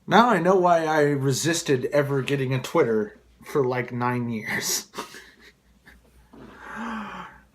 Now I know why I resisted ever getting a Twitter for like 9 years.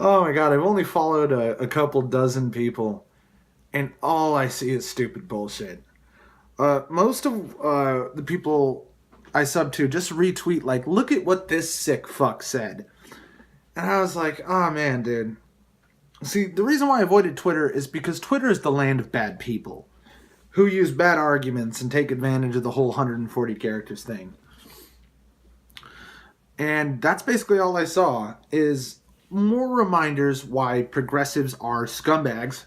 Oh my god, I've only followed a couple dozen people, and all I see is stupid bullshit. Most of the people I sub to just retweet, like, look at what this sick fuck said. And I was like, oh man, dude. See, the reason why I avoided Twitter is because Twitter is the land of bad people who use bad arguments and take advantage of the whole 140 characters thing. And that's basically all I saw is more reminders why progressives are scumbags,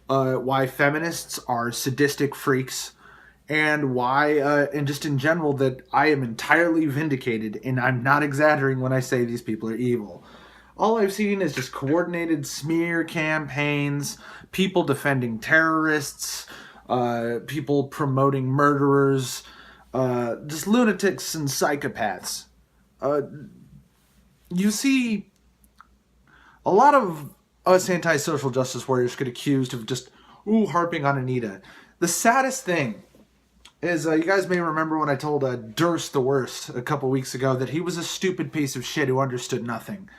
why feminists are sadistic freaks, and why, and just in general, that I am entirely vindicated, and I'm not exaggerating when I say these people are evil. All I've seen is just coordinated smear campaigns, people defending terrorists, people promoting murderers, just lunatics and psychopaths. Uh, you see a lot of us anti-social justice warriors get accused of just harping on Anita. The saddest thing is, you guys may remember when I told Durst the Worst a couple weeks ago that he was a stupid piece of shit who understood nothing.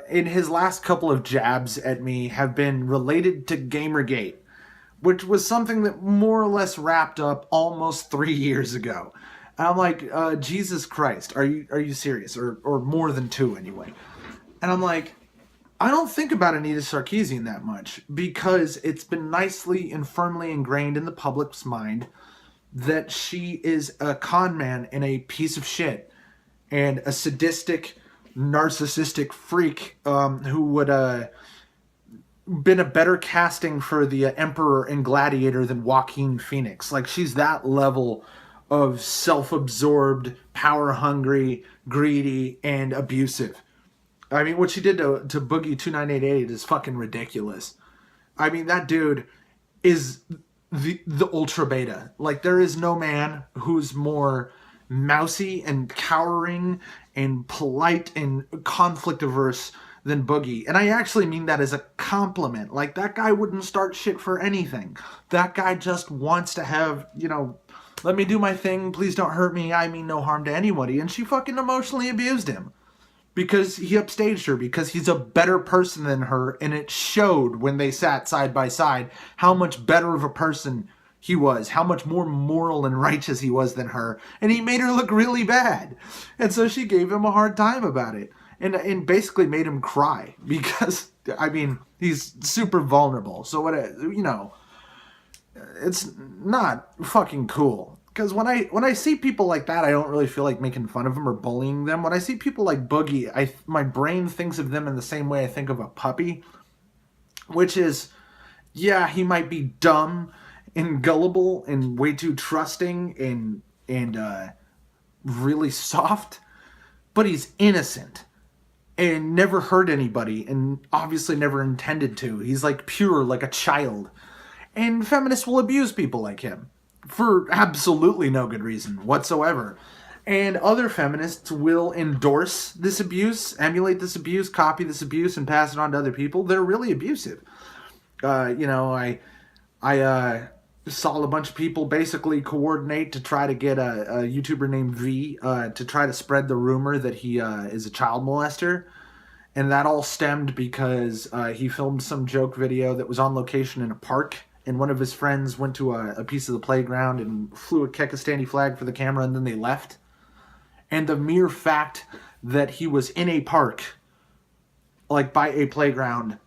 In his last couple of jabs at me have been related to Gamergate, which was something that more or less wrapped up almost 3 years ago. And I'm like, Jesus Christ, are you serious? Or more than two anyway. And I'm like, I don't think about Anita Sarkeesian that much because it's been nicely and firmly ingrained in the public's mind that she is a con man and a piece of shit and a sadistic, narcissistic freak who would been a better casting for the Emperor and Gladiator than Joaquin Phoenix. Like, she's that level of self-absorbed, power-hungry, greedy, and abusive. I mean, what she did to Boogie 2988 is fucking ridiculous. I mean, that dude is the ultra beta. Like, there is no man who's more mousy and cowering and polite and conflict averse than Boogie. And I actually mean that as a compliment. Like, that guy wouldn't start shit for anything. That guy just wants to have, let me do my thing. Please don't hurt me. I mean no harm to anybody. And she fucking emotionally abused him because he upstaged her, because he's a better person than her, and it showed when they sat side by side how much better of a person he was, how much more moral and righteous he was than her, and he made her look really bad. And so she gave him a hard time about it, and basically made him cry, because, I mean, he's super vulnerable, so what, it's not fucking cool. Because when I see people like that, I don't really feel like making fun of them or bullying them. When I see people like Boogie, my brain thinks of them in the same way I think of a puppy, which is, yeah, he might be dumb and gullible and way too trusting and really soft, but he's innocent and never hurt anybody and obviously never intended to. He's like pure, like a child. And feminists will abuse people like him for absolutely no good reason whatsoever. And other feminists will endorse this abuse, emulate this abuse, copy this abuse, and pass it on to other people. They're really abusive. I saw a bunch of people basically coordinate to try to get a YouTuber named V to try to spread the rumor that he is a child molester. And that all stemmed because he filmed some joke video that was on location in a park, and one of his friends went to a piece of the playground and flew a Kekistani flag for the camera, and then they left. And the mere fact that he was in a park, like by a playground,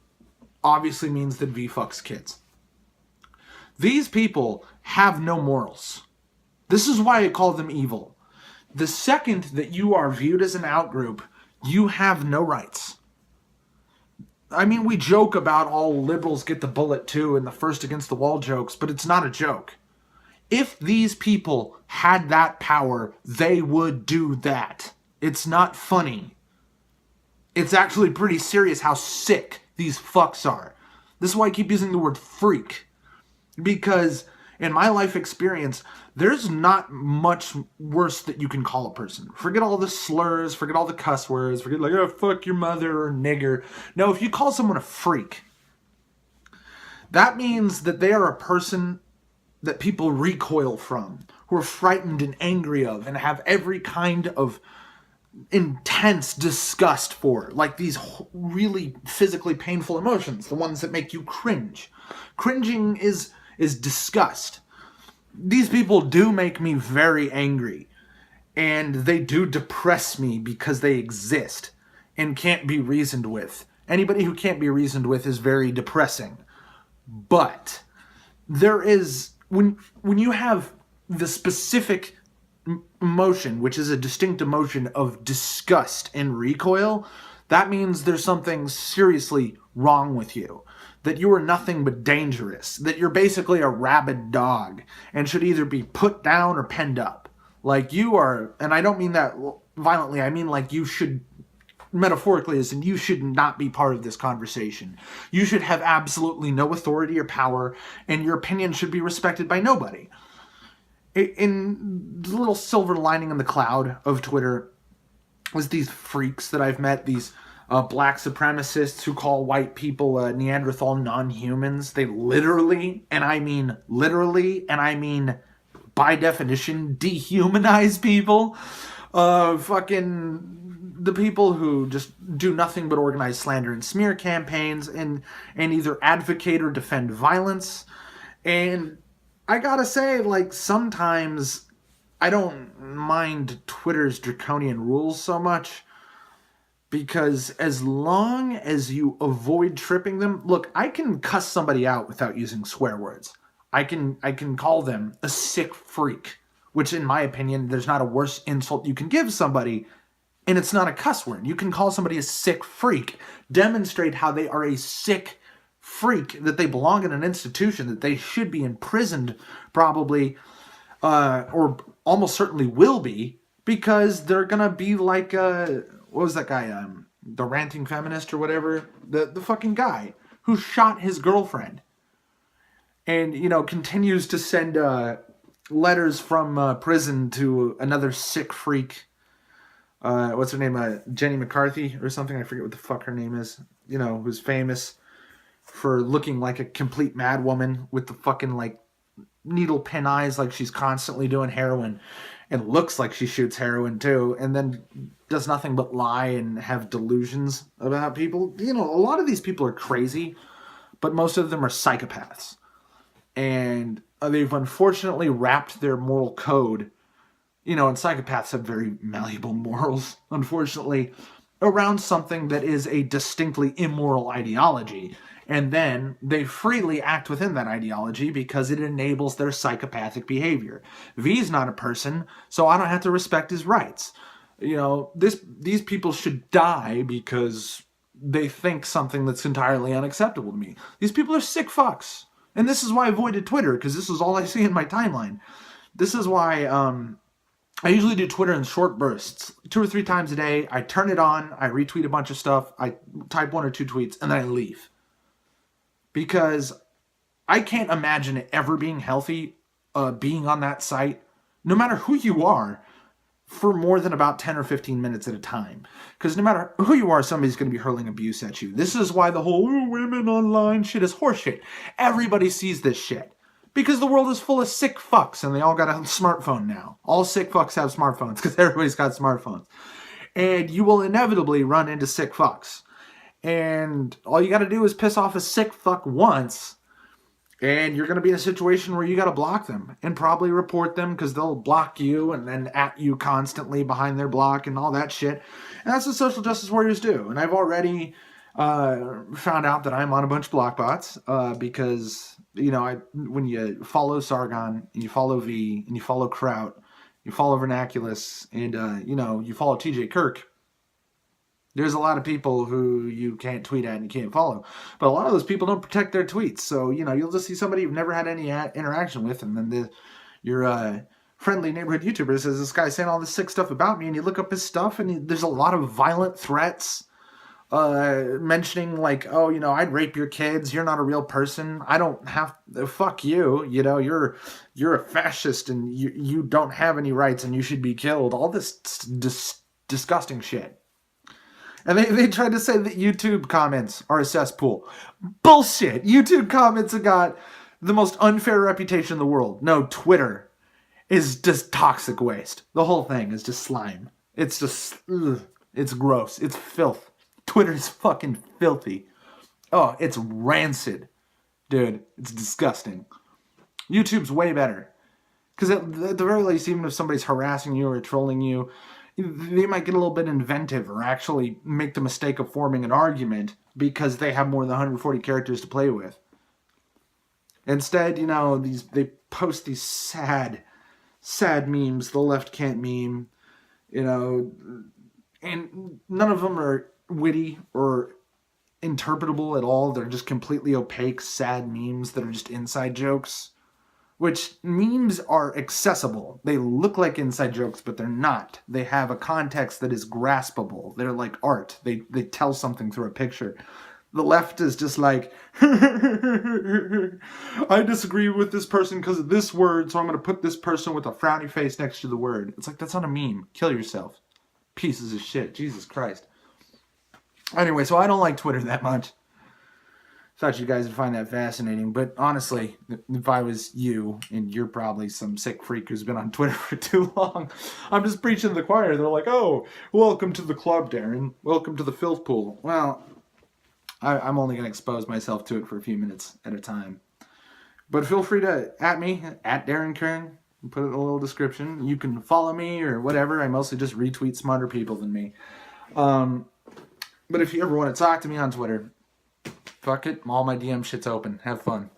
obviously means that V fucks kids. These people have no morals. This is why I call them evil. The second that you are viewed as an outgroup, you have no rights. I mean, we joke about all liberals get the bullet too and the first against the wall jokes, but it's not a joke. If these people had that power, they would do that. It's not funny. It's actually pretty serious how sick these fucks are. This is why I keep using the word freak. Because in my life experience, there's not much worse that you can call a person. Forget all the slurs, forget all the cuss words, forget like, oh, fuck your mother or nigger. No, if you call someone a freak, that means that they are a person that people recoil from, who are frightened and angry of, and have every kind of intense disgust for, like these really physically painful emotions, the ones that make you cringe. Cringing is disgust. These people do make me very angry, and they do depress me because they exist and can't be reasoned with. Anybody who can't be reasoned with is very depressing. But there is, when you have the specific emotion, which is a distinct emotion of disgust and recoil, that means there's something seriously wrong with you. That you are nothing but dangerous. That you're basically a rabid dog and should either be put down or penned up. Like you are, and I don't mean that violently, I mean like you should, metaphorically, as in you should not be part of this conversation. You should have absolutely no authority or power, and your opinion should be respected by nobody. In the little silver lining in the cloud of Twitter was these freaks that I've met, these black supremacists who call white people Neanderthal non-humans. They literally, and I mean by definition, dehumanize people. Fucking the people who just do nothing but organize slander and smear campaigns and either advocate or defend violence. And I gotta say, like, sometimes I don't mind Twitter's draconian rules so much, because as long as you avoid tripping them, look, I can cuss somebody out without using swear words. I can call them a sick freak, which in my opinion, there's not a worse insult you can give somebody, and it's not a cuss word. You can call somebody a sick freak, demonstrate how they are a sick freak, that they belong in an institution, that they should be imprisoned probably, or almost certainly will be, because they're gonna be like, what was that guy, the ranting feminist or whatever, the fucking guy who shot his girlfriend and, you know, continues to send letters from prison to another sick freak, what's her name, Jenny McCarthy or something, I forget what the fuck her name is, you know, who's famous for looking like a complete mad woman with the fucking, like, needle pin eyes, like she's constantly doing heroin, and looks like she shoots heroin too, and then does nothing but lie and have delusions about people. You know, a lot of these people are crazy, but most of them are psychopaths. And they've unfortunately wrapped their moral code, you know, and psychopaths have very malleable morals, unfortunately, around something that is a distinctly immoral ideology. And then they freely act within that ideology because it enables their psychopathic behavior. V's not a person, so I don't have to respect his rights. You know, these people should die because they think something that's entirely unacceptable to me. These people are sick fucks. And this is why I avoided Twitter, because this is all I see in my timeline. This is why I usually do Twitter in short bursts, 2 or 3 times a day. I turn it on, I retweet a bunch of stuff, I type 1 or 2 tweets, and then I leave. Because I can't imagine it ever being healthy, being on that site, no matter who you are, for more than about 10 or 15 minutes at a time. Because no matter who you are, somebody's going to be hurling abuse at you. This is why the whole women online shit is horseshit. Everybody sees this shit. Because the world is full of sick fucks, and they all got a smartphone now. All sick fucks have smartphones, because everybody's got smartphones. And you will inevitably run into sick fucks. And all you got to do is piss off a sick fuck once, and you're going to be in a situation where you got to block them and probably report them, because they'll block you and then at you constantly behind their block and all that shit. And that's what social justice warriors do. And I've already found out that I'm on a bunch of block bots because, you know, when you follow Sargon and you follow V and you follow Kraut, you follow Vernaculus, and, you know, you follow TJ Kirk, there's a lot of people who you can't tweet at and you can't follow. But a lot of those people don't protect their tweets. So, you know, you'll just see somebody you've never had any interaction with, and then your friendly neighborhood YouTuber says, this guy's saying all this sick stuff about me, and you look up his stuff, and there's a lot of violent threats mentioning, like, oh, you know, I'd rape your kids. You're not a real person. I don't have... Fuck you. You know, you're a fascist, and you don't have any rights, and you should be killed. All this disgusting shit. And they tried to say that YouTube comments are a cesspool. Bullshit. YouTube comments have got the most unfair reputation in the world. No, Twitter is just toxic waste. The whole thing is just slime. It's just, ugh, it's gross. It's filth. Twitter's fucking filthy. Oh, it's rancid. Dude, it's disgusting. YouTube's way better. Because at the very least, even if somebody's harassing you or trolling you, they might get a little bit inventive or actually make the mistake of forming an argument because they have more than 140 characters to play with. Instead, they post these sad memes. The left can't meme, and none of them are witty or interpretable at all. They're just completely opaque, sad memes that are just inside jokes. Which memes are accessible. They look like inside jokes, but they're not. They have a context that is graspable. They're like art. They tell something through a picture. The left is just like, I disagree with this person because of this word, so I'm going to put this person with a frowny face next to the word. It's like, that's not a meme. Kill yourself. Pieces of shit. Jesus Christ. Anyway, so I don't like Twitter that much. Thought you guys would find that fascinating, but honestly, if I was you, and you're probably some sick freak who's been on Twitter for too long, I'm just preaching to the choir. They're like, oh, welcome to the club, Darren. Welcome to the filth pool. Well, I'm only going to expose myself to it for a few minutes at a time. But feel free to at me, at Darren Kern, and put it in a little description. You can follow me or whatever. I mostly just retweet smarter people than me. But if you ever want to talk to me on Twitter, fuck it, all my DM shit's open. Have fun.